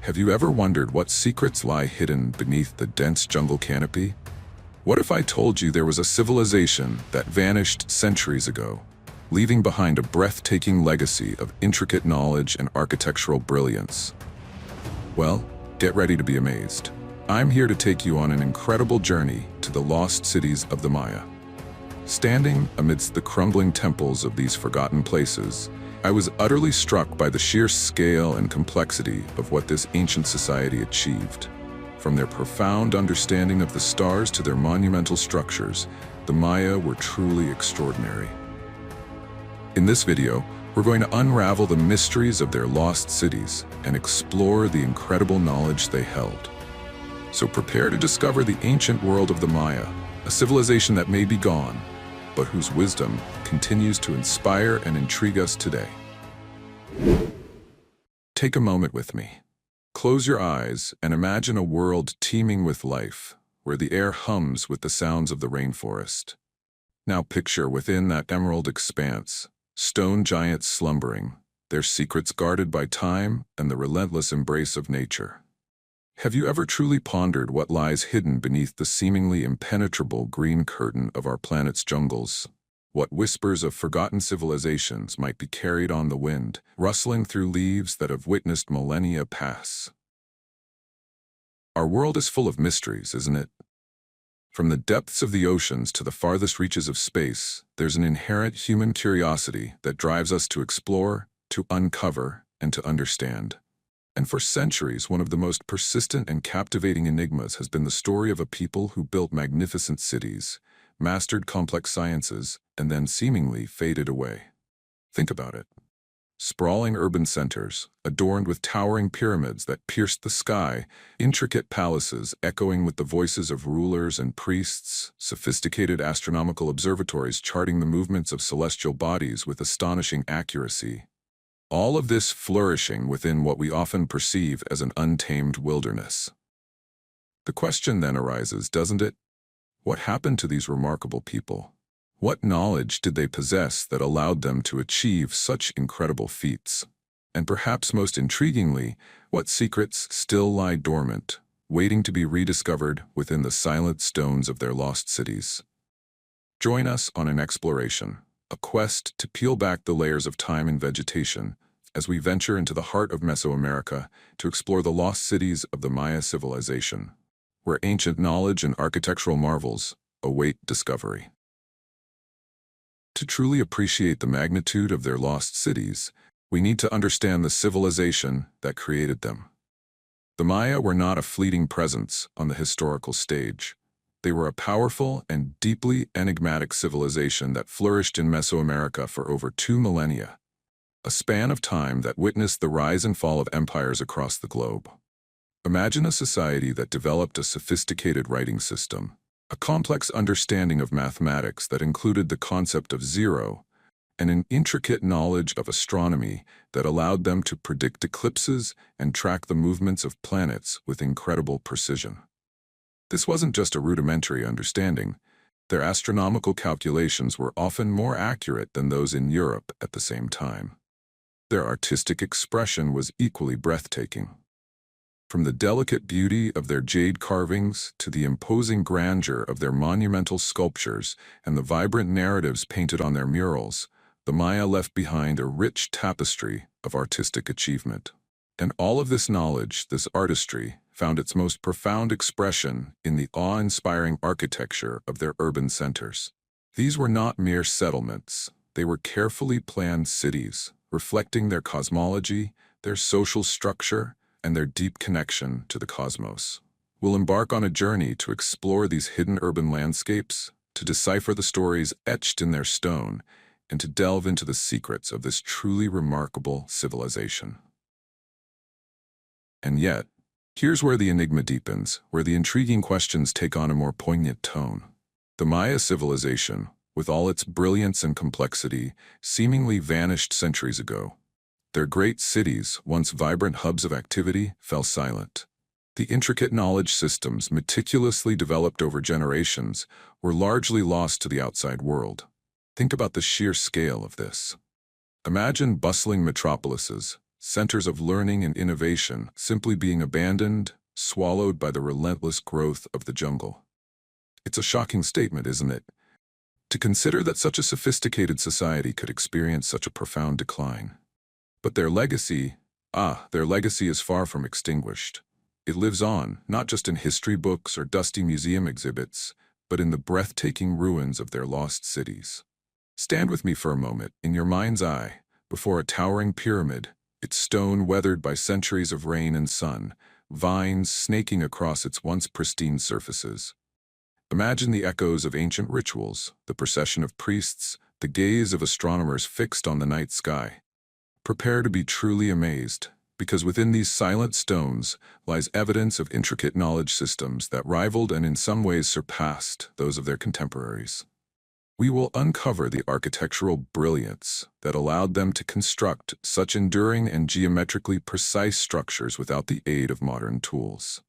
Have you ever wondered what secrets lie hidden beneath the dense jungle canopy? What if I told you there was a civilization that vanished centuries ago, leaving behind a breathtaking legacy of intricate knowledge and architectural brilliance? Well, get ready to be amazed. I'm here to take you on an incredible journey to the lost cities of the Maya. Standing amidst the crumbling temples of these forgotten places, I was utterly struck by the sheer scale and complexity of what this ancient society achieved. From their profound understanding of the stars to their monumental structures, the Maya were truly extraordinary. In this video, we're going to unravel the mysteries of their lost cities and explore the incredible knowledge they held. So prepare to discover the ancient world of the Maya, a civilization that may be gone, but whose wisdom continues to inspire and intrigue us today. Take a moment with me. Close your eyes and imagine a world teeming with life, where the air hums with the sounds of the rainforest. Now picture within that emerald expanse, stone giants slumbering, their secrets guarded by time and the relentless embrace of nature. Have you ever truly pondered what lies hidden beneath the seemingly impenetrable green curtain of our planet's jungles? What whispers of forgotten civilizations might be carried on the wind, rustling through leaves that have witnessed millennia pass? Our world is full of mysteries, isn't it? From the depths of the oceans to the farthest reaches of space, there's an inherent human curiosity that drives us to explore, to uncover, and to understand. And for centuries, one of the most persistent and captivating enigmas has been the story of a people who built magnificent cities, mastered complex sciences, and then seemingly faded away. Think about it. Sprawling urban centers, adorned with towering pyramids that pierced the sky, intricate palaces echoing with the voices of rulers and priests, sophisticated astronomical observatories charting the movements of celestial bodies with astonishing accuracy. All of this flourishing within what we often perceive as an untamed wilderness. The question then arises, doesn't it? What happened to these remarkable people? What knowledge did they possess that allowed them to achieve such incredible feats? And perhaps most intriguingly, what secrets still lie dormant, waiting to be rediscovered within the silent stones of their lost cities? Join us on an exploration, a quest to peel back the layers of time and vegetation, as we venture into the heart of Mesoamerica to explore the lost cities of the Maya civilization, where ancient knowledge and architectural marvels await discovery. To truly appreciate the magnitude of their lost cities, we need to understand the civilization that created them. The Maya were not a fleeting presence on the historical stage. They were a powerful and deeply enigmatic civilization that flourished in Mesoamerica for over 2 millennia, a span of time that witnessed the rise and fall of empires across the globe. Imagine a society that developed a sophisticated writing system, a complex understanding of mathematics that included the concept of zero, and an intricate knowledge of astronomy that allowed them to predict eclipses and track the movements of planets with incredible precision. This wasn't just a rudimentary understanding. Their astronomical calculations were often more accurate than those in Europe at the same time. Their artistic expression was equally breathtaking. From the delicate beauty of their jade carvings to the imposing grandeur of their monumental sculptures and the vibrant narratives painted on their murals, the Maya left behind a rich tapestry of artistic achievement. And all of this knowledge, this artistry, found its most profound expression in the awe-inspiring architecture of their urban centers. These were not mere settlements. They were carefully planned cities, reflecting their cosmology, their social structure, and their deep connection to the cosmos. We'll embark on a journey to explore these hidden urban landscapes, to decipher the stories etched in their stone, and to delve into the secrets of this truly remarkable civilization. And yet, here's where the enigma deepens, where the intriguing questions take on a more poignant tone. The Maya civilization, with all its brilliance and complexity, seemingly vanished centuries ago. Their great cities, once vibrant hubs of activity, fell silent. The intricate knowledge systems meticulously developed over generations were largely lost to the outside world. Think about the sheer scale of this. Imagine bustling metropolises, centers of learning and innovation, simply being abandoned, swallowed by the relentless growth of the jungle. It's a shocking statement, isn't it? To consider that such a sophisticated society could experience such a profound decline. But their legacy is far from extinguished. It lives on, not just in history books or dusty museum exhibits, but in the breathtaking ruins of their lost cities. Stand with me for a moment, in your mind's eye, before a towering pyramid, its stone weathered by centuries of rain and sun, vines snaking across its once pristine surfaces. Imagine the echoes of ancient rituals, the procession of priests, the gaze of astronomers fixed on the night sky. Prepare to be truly amazed, because within these silent stones lies evidence of intricate knowledge systems that rivaled and in some ways surpassed those of their contemporaries. We will uncover the architectural brilliance that allowed them to construct such enduring and geometrically precise structures without the aid of modern tools.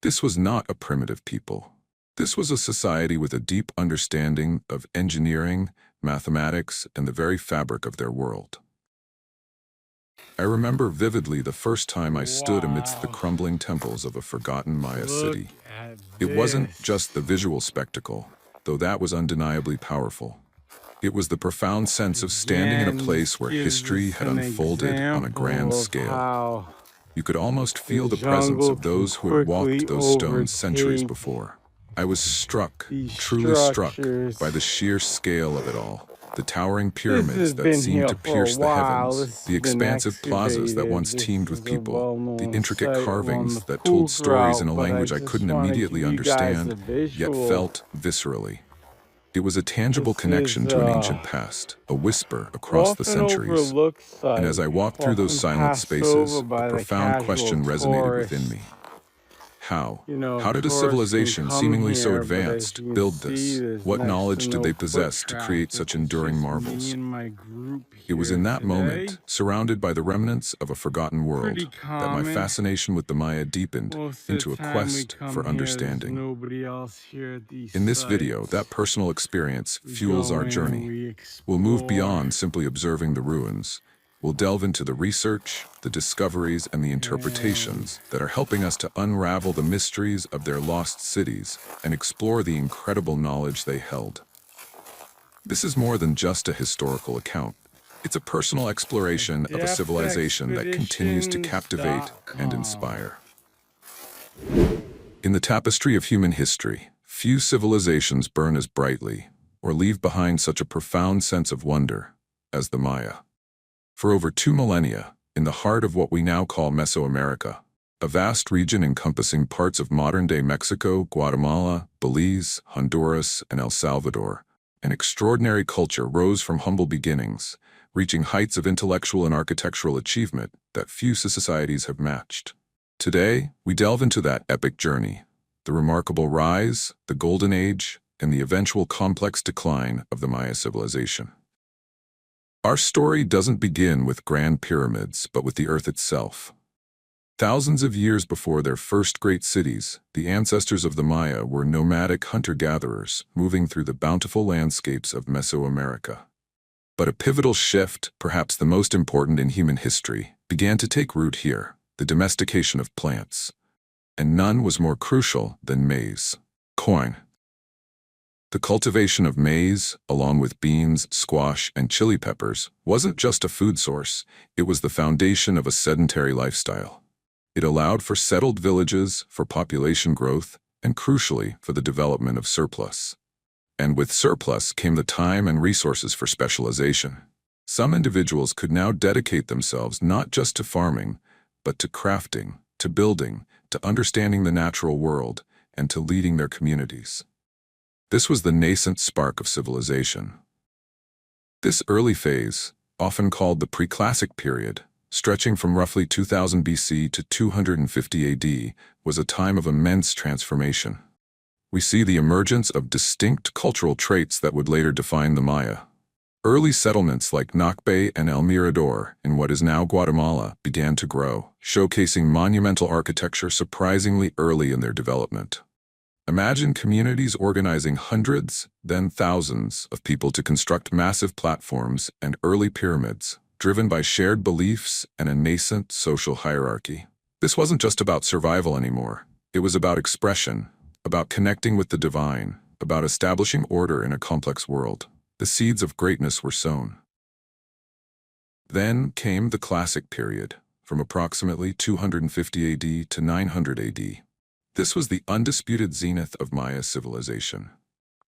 This was not a primitive people. This was a society with a deep understanding of engineering, mathematics, and the very fabric of their world. I remember vividly the first time I stood amidst the crumbling temples of a forgotten Maya city. It wasn't just the visual spectacle, though that was undeniably powerful. It was the profound sense of standing in a place where history had unfolded on a grand scale. You could almost feel the presence of those who had walked those stones centuries before. I was struck, truly struck, by the sheer scale of it all. The towering pyramids that seemed to pierce the heavens, the expansive plazas that once teemed with people, the intricate carvings that told stories in a language I couldn't immediately understand, yet felt viscerally. It was a tangible connection to an ancient past, a whisper across the centuries. And as I walked through those silent spaces, a profound question resonated within me. How? How did a civilization seemingly so advanced build this? What knowledge did they possess to create such enduring marvels? It was in that moment, surrounded by the remnants of a forgotten world, that my fascination with the Maya deepened into a quest for understanding. In this video, that personal experience fuels our journey. We'll move beyond simply observing the ruins. We'll delve into the research, the discoveries, and the interpretations that are helping us to unravel the mysteries of their lost cities and explore the incredible knowledge they held. This is more than just a historical account. It's a personal exploration of a civilization that continues to captivate and inspire. In the tapestry of human history, few civilizations burn as brightly or leave behind such a profound sense of wonder as the Maya. For over 2 millennia, in the heart of what we now call Mesoamerica, a vast region encompassing parts of modern-day Mexico, Guatemala, Belize, Honduras, and El Salvador, an extraordinary culture rose from humble beginnings, reaching heights of intellectual and architectural achievement that few societies have matched. Today, we delve into that epic journey, the remarkable rise, the golden age, and the eventual complex decline of the Maya civilization. Our story doesn't begin with grand pyramids, but with the earth itself. Thousands of years before their first great cities, the ancestors of the Maya were nomadic hunter-gatherers moving through the bountiful landscapes of Mesoamerica. But a pivotal shift, perhaps the most important in human history, began to take root here, the domestication of plants. And none was more crucial than maize. Corn. The cultivation of maize, along with beans, squash, and chili peppers, wasn't just a food source, it was the foundation of a sedentary lifestyle. It allowed for settled villages, for population growth, and crucially, for the development of surplus. And with surplus came the time and resources for specialization. Some individuals could now dedicate themselves not just to farming, but to crafting, to building, to understanding the natural world, and to leading their communities. This was the nascent spark of civilization. This early phase, often called the pre-classic period, stretching from roughly 2000 BC to 250 AD, was a time of immense transformation. We see the emergence of distinct cultural traits that would later define the Maya. Early settlements like Nakbe and El Mirador in what is now Guatemala began to grow, showcasing monumental architecture surprisingly early in their development. Imagine communities organizing hundreds, then thousands, of people to construct massive platforms and early pyramids, driven by shared beliefs and a nascent social hierarchy. This wasn't just about survival anymore. It was about expression, about connecting with the divine, about establishing order in a complex world. The seeds of greatness were sown. Then came the Classic period, from approximately 250 AD to 900 AD. This was the undisputed zenith of Maya civilization.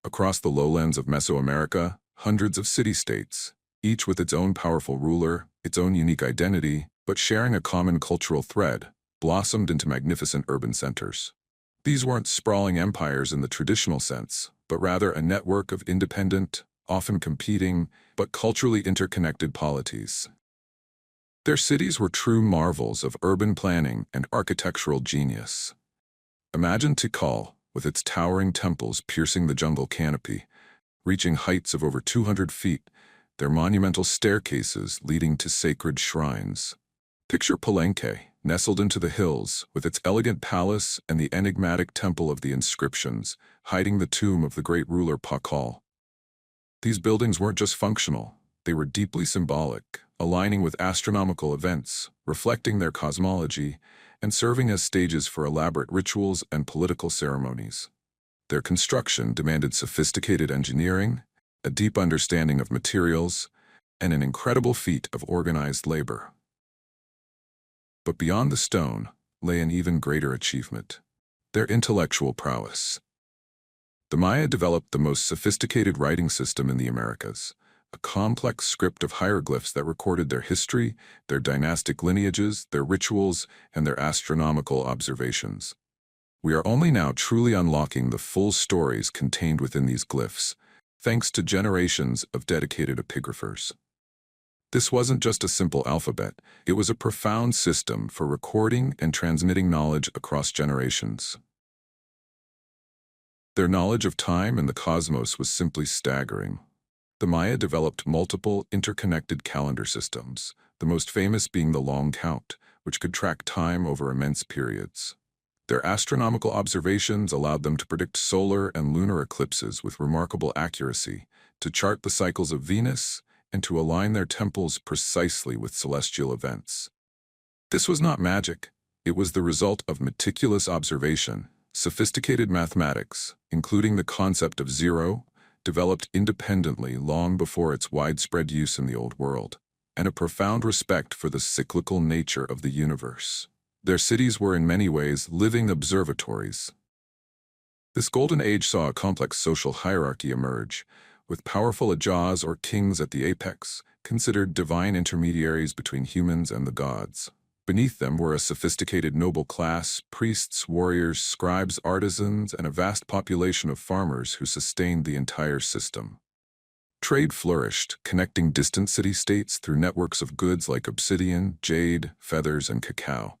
Across the lowlands of Mesoamerica, hundreds of city-states, each with its own powerful ruler, its own unique identity, but sharing a common cultural thread, blossomed into magnificent urban centers. These weren't sprawling empires in the traditional sense, but rather a network of independent, often competing, but culturally interconnected polities. Their cities were true marvels of urban planning and architectural genius. Imagine Tikal, with its towering temples piercing the jungle canopy, reaching heights of over 200 feet, their monumental staircases leading to sacred shrines. Picture Palenque, nestled into the hills, with its elegant palace and the enigmatic temple of the inscriptions, hiding the tomb of the great ruler Pakal. These buildings weren't just functional, they were deeply symbolic, aligning with astronomical events, reflecting their cosmology, and serving as stages for elaborate rituals and political ceremonies. Their construction demanded sophisticated engineering, a deep understanding of materials, and an incredible feat of organized labor. But beyond the stone lay an even greater achievement: their intellectual prowess. The Maya developed the most sophisticated writing system in the Americas, a complex script of hieroglyphs that recorded their history, their dynastic lineages, their rituals, and their astronomical observations. We are only now truly unlocking the full stories contained within these glyphs, thanks to generations of dedicated epigraphers. This wasn't just a simple alphabet, it was a profound system for recording and transmitting knowledge across generations. Their knowledge of time and the cosmos was simply staggering. The Maya developed multiple interconnected calendar systems, the most famous being the long count, which could track time over immense periods. Their astronomical observations allowed them to predict solar and lunar eclipses with remarkable accuracy, to chart the cycles of Venus, and to align their temples precisely with celestial events. This was not magic, it was the result of meticulous observation. Sophisticated mathematics, including the concept of zero, developed independently long before its widespread use in the Old World, and a profound respect for the cyclical nature of the universe. Their cities were in many ways living observatories. This golden age saw a complex social hierarchy emerge, with powerful Ajas or kings at the apex, considered divine intermediaries between humans and the gods. Beneath them were a sophisticated noble class, priests, warriors, scribes, artisans, and a vast population of farmers who sustained the entire system. Trade flourished, connecting distant city-states through networks of goods like obsidian, jade, feathers, and cacao.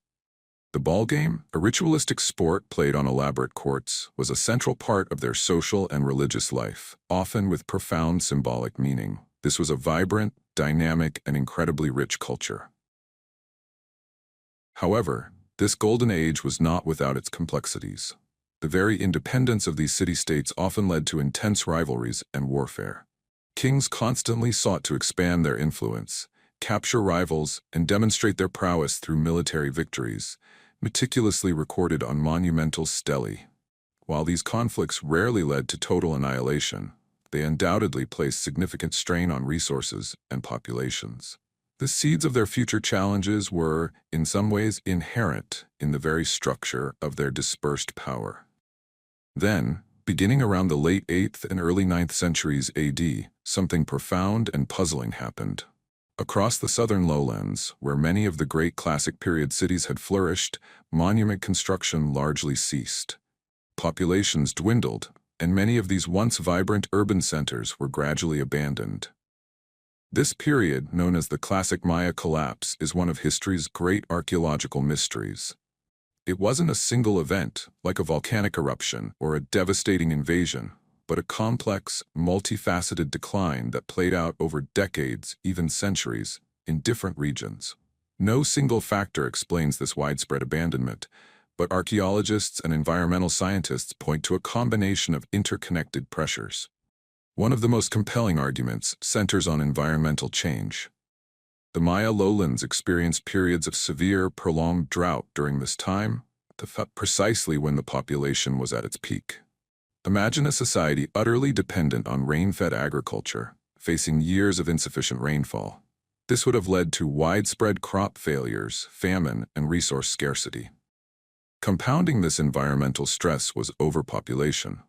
The ballgame, a ritualistic sport played on elaborate courts, was a central part of their social and religious life, often with profound symbolic meaning. This was a vibrant, dynamic, and incredibly rich culture. However, this golden age was not without its complexities. The very independence of these city-states often led to intense rivalries and warfare. Kings constantly sought to expand their influence, capture rivals, and demonstrate their prowess through military victories, meticulously recorded on monumental stelae. While these conflicts rarely led to total annihilation, they undoubtedly placed significant strain on resources and populations. The seeds of their future challenges were, in some ways, inherent in the very structure of their dispersed power. Then, beginning around the late 8th and early 9th centuries AD, something profound and puzzling happened. Across the southern lowlands, where many of the great classic period cities had flourished, monument construction largely ceased. Populations dwindled, and many of these once vibrant urban centers were gradually abandoned. This period, known as the Classic Maya Collapse, is one of history's great archaeological mysteries. It wasn't a single event, like a volcanic eruption or a devastating invasion, but a complex, multifaceted decline that played out over decades, even centuries, in different regions. No single factor explains this widespread abandonment, but archaeologists and environmental scientists point to a combination of interconnected pressures. One of the most compelling arguments centers on environmental change. The Maya lowlands experienced periods of severe, prolonged drought during this time, precisely when the population was at its peak. Imagine a society utterly dependent on rain-fed agriculture, facing years of insufficient rainfall. This would have led to widespread crop failures, famine, and resource scarcity. Compounding this environmental stress was overpopulation.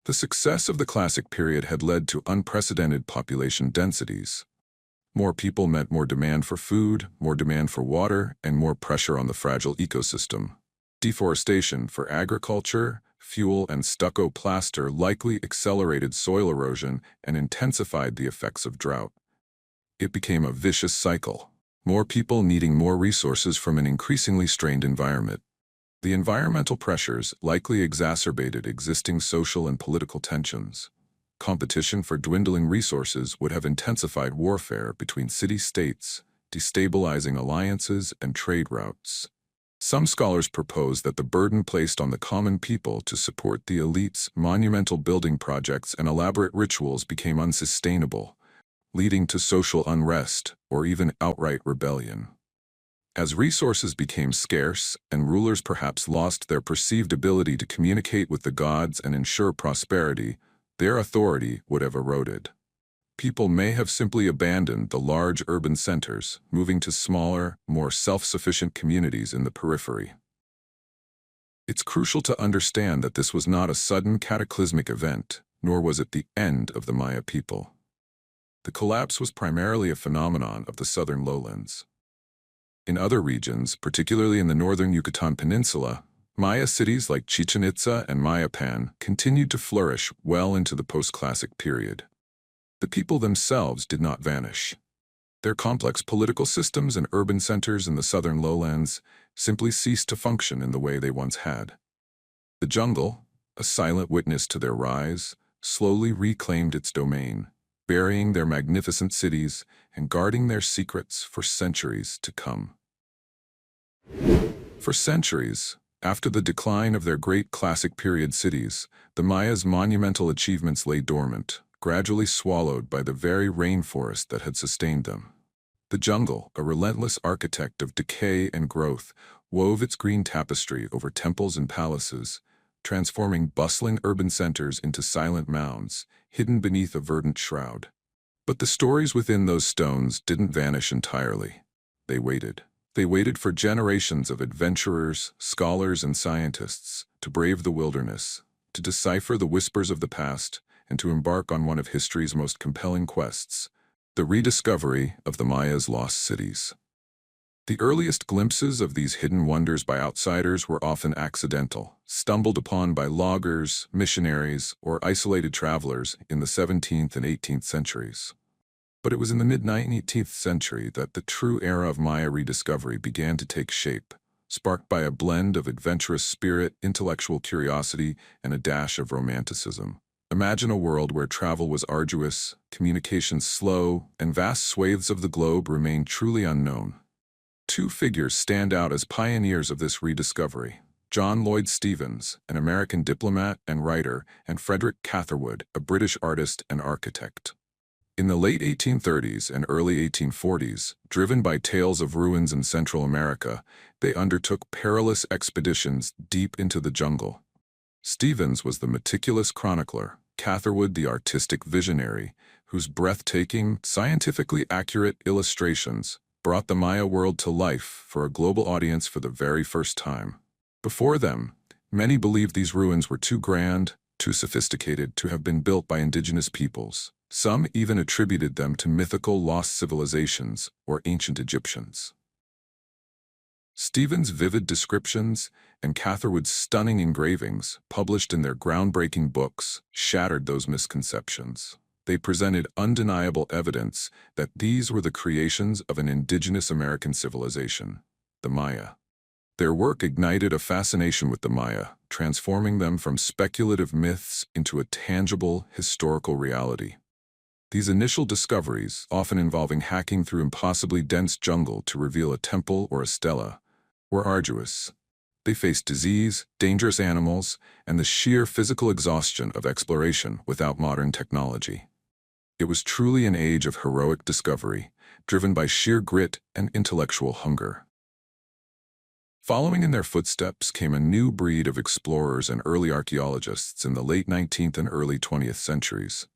The success of the Classic period had led to unprecedented population densities. More people meant more demand for food, more demand for water, and more pressure on the fragile ecosystem. Deforestation for agriculture, fuel, and stucco plaster likely accelerated soil erosion and intensified the effects of drought. It became a vicious cycle, more people needing more resources from an increasingly strained environment. The environmental pressures likely exacerbated existing social and political tensions. Competition for dwindling resources would have intensified warfare between city-states, destabilizing alliances and trade routes. Some scholars propose that the burden placed on the common people to support the elites' monumental building projects and elaborate rituals became unsustainable, leading to social unrest or even outright rebellion. As resources became scarce and rulers perhaps lost their perceived ability to communicate with the gods and ensure prosperity, their authority would have eroded. People may have simply abandoned the large urban centers, moving to smaller, more self-sufficient communities in the periphery. It's crucial to understand that this was not a sudden cataclysmic event, nor was it the end of the Maya people. The collapse was primarily a phenomenon of the southern lowlands. In other regions, particularly in the northern Yucatan Peninsula, Maya cities like Chichen Itza and Mayapan continued to flourish well into the post-classic period. The people themselves did not vanish. Their complex political systems and urban centers in the southern lowlands simply ceased to function in the way they once had. The jungle, a silent witness to their rise, slowly reclaimed its domain, burying their magnificent cities and guarding their secrets for centuries to come. For centuries, after the decline of their great classic period cities, the Mayas' monumental achievements lay dormant, gradually swallowed by the very rainforest that had sustained them. The jungle, a relentless architect of decay and growth, wove its green tapestry over temples and palaces, transforming bustling urban centers into silent mounds, hidden beneath a verdant shroud. But the stories within those stones didn't vanish entirely. They waited. They waited for generations of adventurers, scholars, and scientists to brave the wilderness, to decipher the whispers of the past, and to embark on one of history's most compelling quests, the rediscovery of the Mayas' lost cities. The earliest glimpses of these hidden wonders by outsiders were often accidental, stumbled upon by loggers, missionaries, or isolated travelers in the 17th and 18th centuries. But it was in the mid-19th century that the true era of Maya rediscovery began to take shape, sparked by a blend of adventurous spirit, intellectual curiosity, and a dash of romanticism. Imagine a world where travel was arduous, communication slow, and vast swathes of the globe remained truly unknown. Two figures stand out as pioneers of this rediscovery: John Lloyd Stevens, an American diplomat and writer, and Frederick Catherwood, a British artist and architect. In the late 1830s and early 1840s, driven by tales of ruins in Central America, they undertook perilous expeditions deep into the jungle. Stevens was the meticulous chronicler, Catherwood the artistic visionary, whose breathtaking, scientifically accurate illustrations brought the Maya world to life for a global audience for the very first time. Before them, many believed these ruins were too grand, too sophisticated to have been built by indigenous peoples. Some even attributed them to mythical lost civilizations or ancient Egyptians. Stevens' vivid descriptions and Catherwood's stunning engravings, published in their groundbreaking books, shattered those misconceptions. They presented undeniable evidence that these were the creations of an indigenous American civilization, the Maya. Their work ignited a fascination with the Maya, transforming them from speculative myths into a tangible, historical reality. These initial discoveries, often involving hacking through impossibly dense jungle to reveal a temple or a stela, were arduous. They faced disease, dangerous animals, and the sheer physical exhaustion of exploration without modern technology. It was truly an age of heroic discovery, driven by sheer grit and intellectual hunger. Following in their footsteps came a new breed of explorers and early archaeologists in the late 19th and early 20th centuries.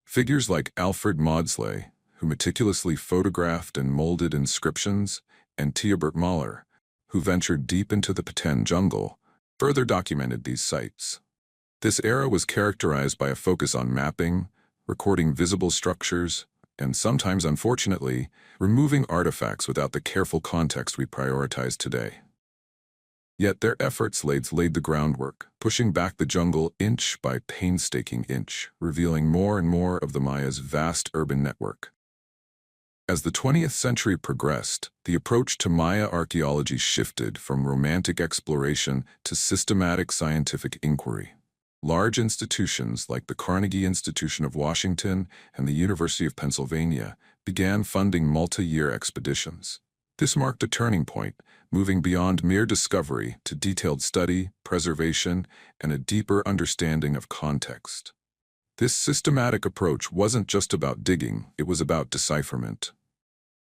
Figures like Alfred Maudslay, who meticulously photographed and molded inscriptions, and Theobert Mahler, who ventured deep into the Peten jungle, further documented these sites. This era was characterized by a focus on mapping, recording visible structures, and sometimes, unfortunately, removing artifacts without the careful context we prioritize today. Yet their efforts laid the groundwork, pushing back the jungle inch by painstaking inch, revealing more and more of the Maya's vast urban network. As the 20th century progressed, the approach to Maya archaeology shifted from romantic exploration to systematic scientific inquiry. Large institutions like the Carnegie Institution of Washington and the University of Pennsylvania began funding multi-year expeditions. This marked a turning point, moving beyond mere discovery to detailed study, preservation, and a deeper understanding of context. This systematic approach wasn't just about digging, it was about decipherment.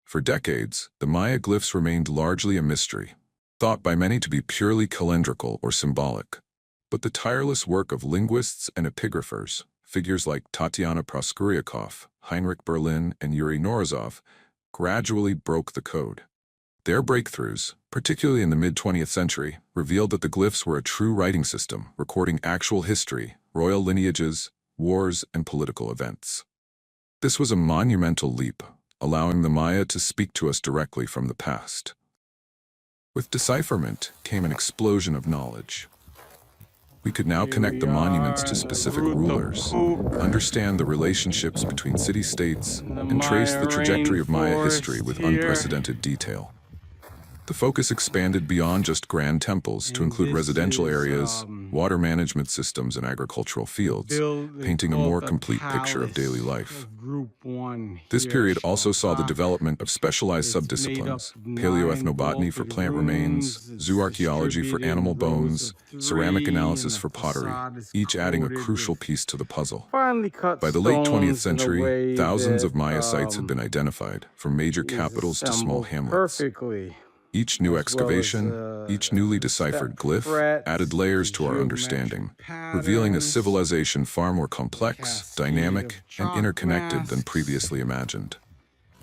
For decades, the Maya glyphs remained largely a mystery, thought by many to be purely calendrical or symbolic. But the tireless work of linguists and epigraphers, figures like Tatiana Proskuryakov, Heinrich Berlin, and Yuri Norizov, gradually broke the code. Their breakthroughs, particularly in the mid-20th century, revealed that the glyphs were a true writing system, recording actual history, royal lineages, wars, and political events. This was a monumental leap, allowing the Maya to speak to us directly from the past. With decipherment came an explosion of knowledge. We could now connect the monuments to specific rulers, understand the relationships between city-states, and trace the trajectory of Maya history with unprecedented detail. The focus expanded beyond just grand temples to include residential areas, water management systems, and agricultural fields, painting a more complete picture of daily life. This period also saw the development of specialized subdisciplines: paleoethnobotany for plant remains, zooarchaeology for animal bones, ceramic analysis for pottery, each adding a crucial piece to the puzzle. By the late 20th century, thousands of Maya sites had been identified, from major capitals to small hamlets. Each new excavation, each newly deciphered glyph, added layers to our understanding, revealing a civilization far more complex, dynamic, and interconnected than previously imagined.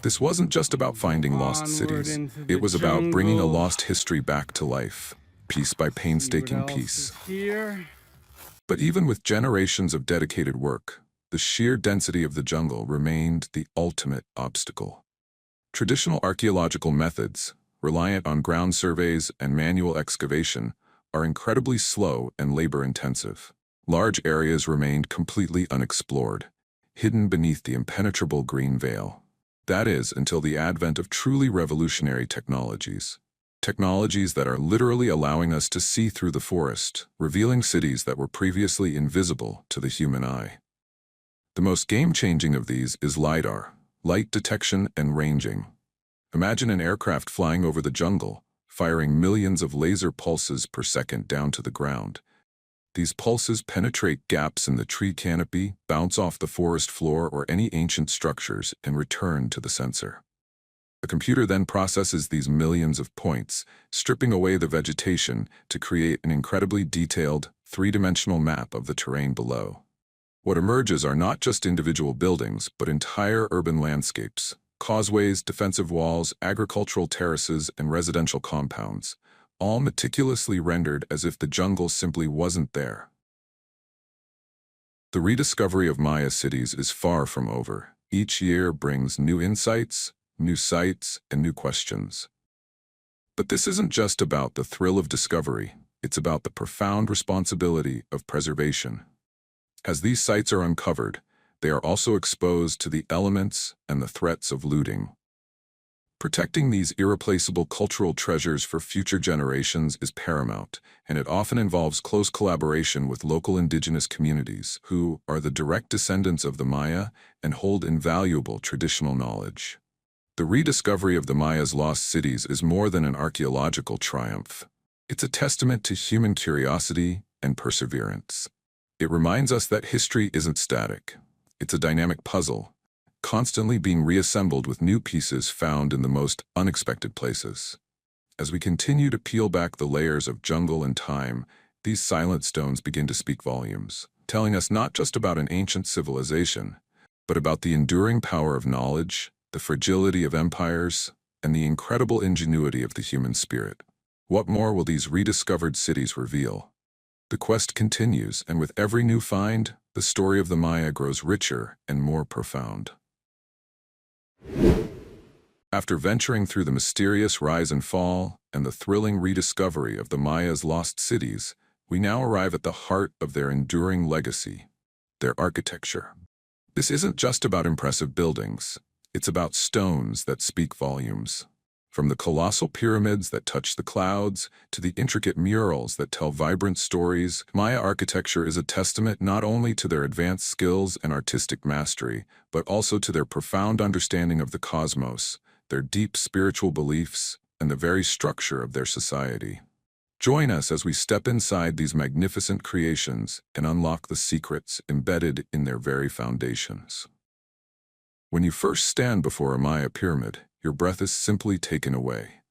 This wasn't just about finding lost cities. It was about bringing a lost history back to life, piece by painstaking piece. But even with generations of dedicated work, the sheer density of the jungle remained the ultimate obstacle. Traditional archaeological methods, reliant on ground surveys and manual excavation, are incredibly slow and labor-intensive. Large areas remained completely unexplored, hidden beneath the impenetrable green veil. That is, until the advent of truly revolutionary technologies. Technologies that are literally allowing us to see through the forest, revealing cities that were previously invisible to the human eye. The most game-changing of these is LiDAR, light detection and ranging. Imagine an aircraft flying over the jungle, firing millions of laser pulses per second down to the ground. These pulses penetrate gaps in the tree canopy, bounce off the forest floor or any ancient structures, and return to the sensor. The computer then processes these millions of points, stripping away the vegetation to create an incredibly detailed, three-dimensional map of the terrain below. What emerges are not just individual buildings, but entire urban landscapes. Causeways, defensive walls, agricultural terraces, and residential compounds, all meticulously rendered as if the jungle simply wasn't there. The rediscovery of Maya cities is far from over. Each year brings new insights, new sites, and new questions. But this isn't just about the thrill of discovery, it's about the profound responsibility of preservation. As these sites are uncovered, they are also exposed to the elements and the threats of looting. Protecting these irreplaceable cultural treasures for future generations is paramount, and it often involves close collaboration with local indigenous communities, who are the direct descendants of the Maya and hold invaluable traditional knowledge. The rediscovery of the Maya's lost cities is more than an archaeological triumph. It's a testament to human curiosity and perseverance. It reminds us that history isn't static. It's a dynamic puzzle, constantly being reassembled with new pieces found in the most unexpected places. As we continue to peel back the layers of jungle and time, these silent stones begin to speak volumes, telling us not just about an ancient civilization, but about the enduring power of knowledge, the fragility of empires, and the incredible ingenuity of the human spirit. What more will these rediscovered cities reveal? The quest continues, and with every new find, the story of the Maya grows richer and more profound. After venturing through the mysterious rise and fall and the thrilling rediscovery of the Maya's lost cities, we now arrive at the heart of their enduring legacy, their architecture. This isn't just about impressive buildings, it's about stones that speak volumes. From the colossal pyramids that touch the clouds to the intricate murals that tell vibrant stories, Maya architecture is a testament not only to their advanced skills and artistic mastery, but also to their profound understanding of the cosmos, their deep spiritual beliefs, and the very structure of their society. Join us as we step inside these magnificent creations and unlock the secrets embedded in their very foundations. When you first stand before a Maya pyramid, your breath is simply taken away.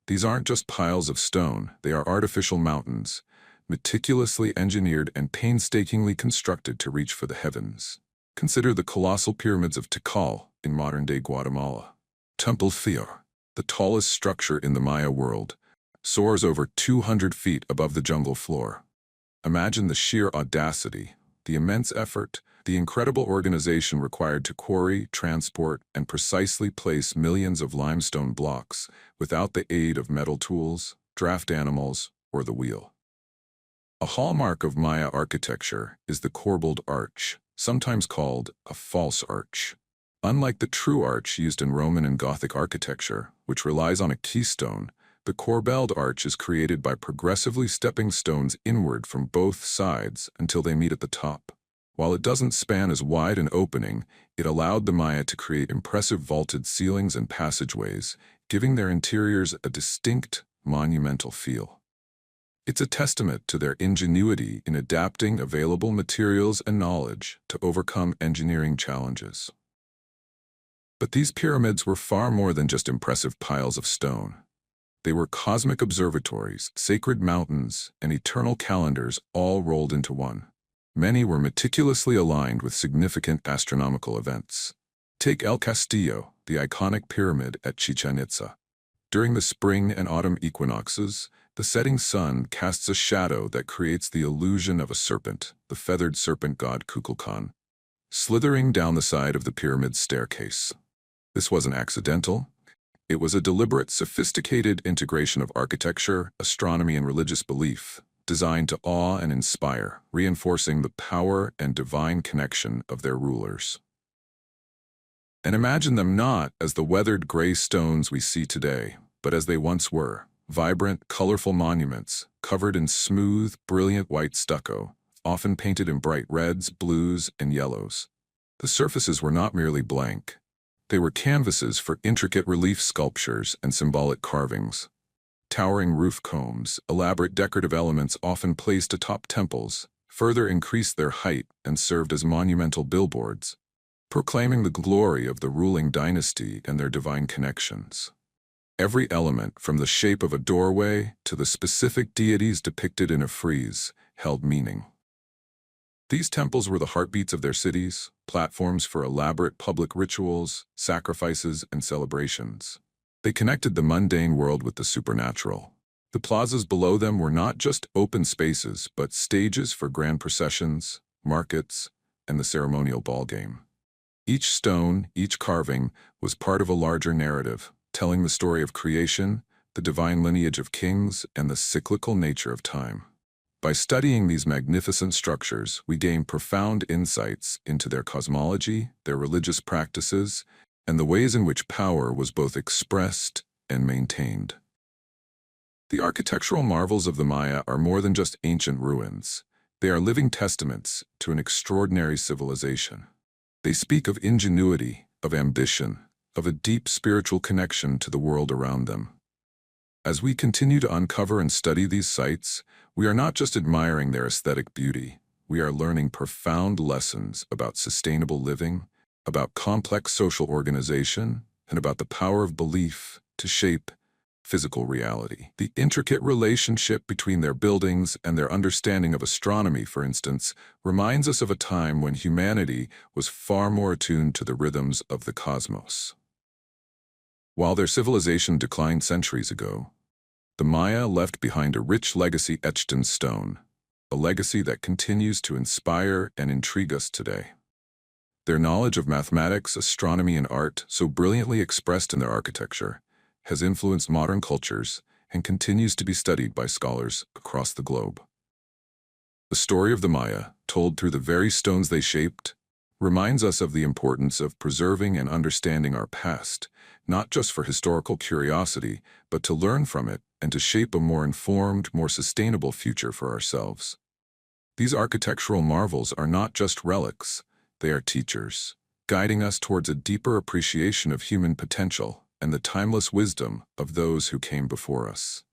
These aren't just piles of stone, they are artificial mountains, meticulously engineered and painstakingly constructed to reach for the heavens. Consider the colossal pyramids of Tikal in modern-day Guatemala. Temple Fior, the tallest structure in the Maya world, soars over 200 feet above the jungle floor. Imagine the sheer audacity, the immense effort, the incredible organization required to quarry, transport, and precisely place millions of limestone blocks without the aid of metal tools, draft animals, or the wheel. A hallmark of Maya architecture is the corbelled arch, sometimes called a false arch. Unlike the true arch used in Roman and Gothic architecture, which relies on a keystone, the corbelled arch is created by progressively stepping stones inward from both sides until they meet at the top. While it doesn't span as wide an opening, it allowed the Maya to create impressive vaulted ceilings and passageways, giving their interiors a distinct, monumental feel. It's a testament to their ingenuity in adapting available materials and knowledge to overcome engineering challenges. But these pyramids were far more than just impressive piles of stone. They were cosmic observatories, sacred mountains, and eternal calendars all rolled into one. Many were meticulously aligned with significant astronomical events. Take El Castillo, the iconic pyramid at Chichen Itza. During the spring and autumn equinoxes, the setting sun casts a shadow that creates the illusion of a serpent, the feathered serpent god Kukulkan, slithering down the side of the pyramid's staircase. This wasn't accidental. It was a deliberate, sophisticated integration of architecture, astronomy, and religious belief, designed to awe and inspire, reinforcing the power and divine connection of their rulers. And imagine them not as the weathered gray stones we see today, but as they once were, vibrant, colorful monuments, covered in smooth, brilliant white stucco, often painted in bright reds, blues, and yellows. The surfaces were not merely blank. They were canvases for intricate relief sculptures and symbolic carvings. Towering roof combs, elaborate decorative elements often placed atop temples, further increased their height and served as monumental billboards, proclaiming the glory of the ruling dynasty and their divine connections. Every element, from the shape of a doorway to the specific deities depicted in a frieze, held meaning. These temples were the heartbeats of their cities, platforms for elaborate public rituals, sacrifices, and celebrations. They connected the mundane world with the supernatural. The plazas below them were not just open spaces, but stages for grand processions, markets, and the ceremonial ballgame. Each stone, each carving, was part of a larger narrative, telling the story of creation, the divine lineage of kings, and the cyclical nature of time. By studying these magnificent structures, we gain profound insights into their cosmology, their religious practices, and the ways in which power was both expressed and maintained. The architectural marvels of the Maya are more than just ancient ruins. They are living testaments to an extraordinary civilization. They speak of ingenuity, of ambition, of a deep spiritual connection to the world around them. As we continue to uncover and study these sites, we are not just admiring their aesthetic beauty, we are learning profound lessons about sustainable living, about complex social organization, and about the power of belief to shape physical reality. The intricate relationship between their buildings and their understanding of astronomy, for instance, reminds us of a time when humanity was far more attuned to the rhythms of the cosmos. While their civilization declined centuries ago, the Maya left behind a rich legacy etched in stone, a legacy that continues to inspire and intrigue us today. Their knowledge of mathematics, astronomy, and art, so brilliantly expressed in their architecture, has influenced modern cultures and continues to be studied by scholars across the globe. The story of the Maya, told through the very stones they shaped, reminds us of the importance of preserving and understanding our past, not just for historical curiosity, but to learn from it and to shape a more informed, more sustainable future for ourselves. These architectural marvels are not just relics, they are teachers, guiding us towards a deeper appreciation of human potential and the timeless wisdom of those who came before us.